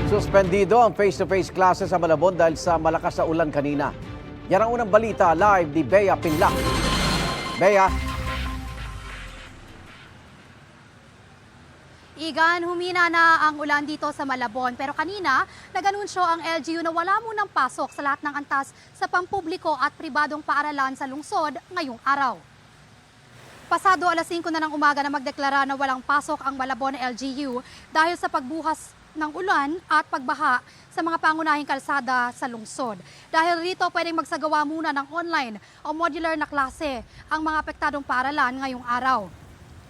Suspendido ang face-to-face classes sa Malabon dahil sa malakas na ulan kanina. Yan ang unang balita live ni Bea Pinlac. Bea. Igan, humina na ang ulan dito sa Malabon pero kanina nag-anunsyo ang LGU na wala munang pasok sa lahat ng antas sa pampubliko at pribadong paaralan sa lungsod ngayong araw. Pasado alas 5 na ng umaga na magdeklara na walang pasok ang Malabon LGU dahil sa pagbuhas ng ulan at pagbaha sa mga pangunahing kalsada sa lungsod. Dahil rito pwedeng magsagawa muna ng online o modular na klase ang mga apektadong paaralan ngayong araw.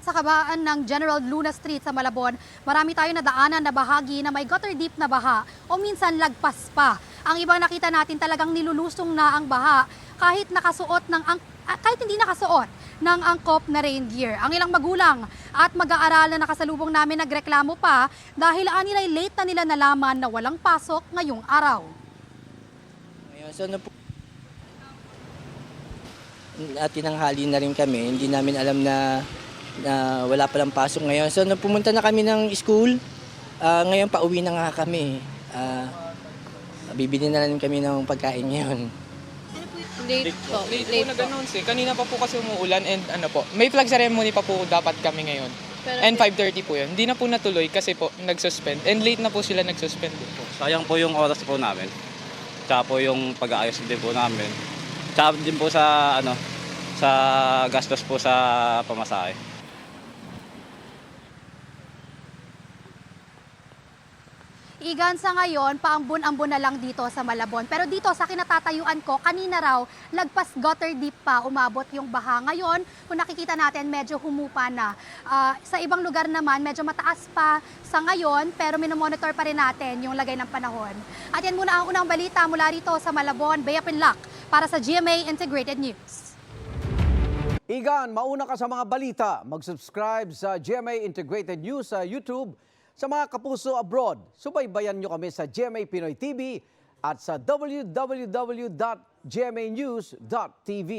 Sa kabaan ng General Luna Street sa Malabon, marami tayong nadaanan na bahagi na may gutter deep na baha o minsan lagpas pa. Ang ibang nakita natin talagang nilulusong na ang baha kahit hindi nakasuot ng angkop na rain gear. Ang ilang magulang at mag-aaral na nakasalubong namin nagreklamo pa dahil nila'y late na nila nalaman na walang pasok ngayong araw. Ngayon, so po, at tinanghali na rin kami, hindi namin alam na wala palang pasok ngayon. So pumunta na kami ng school, ngayon pauwi na nga kami. Bibili na rin kami ng pagkain ngayon. Late po nag-announce eh. Kanina pa po kasi umuulan and may flag ceremony pa po dapat kami ngayon. And 5:30 po yun. Hindi na po natuloy kasi po nag-suspend. And late na po sila nag-suspend po. Sayang po yung oras po namin. Tsaka po yung pag-aayos din po namin. Tsaka din po sa sa gastos po sa pamasahe. Igan, sa ngayon, paambon-ambon na lang dito sa Malabon. Pero dito sa kinatatayuan ko, kanina raw, lagpas gutter deep pa umabot yung baha. Ngayon, kung nakikita natin, medyo humupa na. Sa ibang lugar naman, medyo mataas pa sa ngayon, pero minomonitor pa rin natin yung lagay ng panahon. At yan muna ang unang balita mula rito sa Malabon. Bea Pinlac para sa GMA Integrated News. Igan, mauna ka sa mga balita. Mag-subscribe sa GMA Integrated News sa YouTube. Sa mga kapuso abroad, subaybayan nyo kami sa GMA Pinoy TV at sa www.gmanews.tv.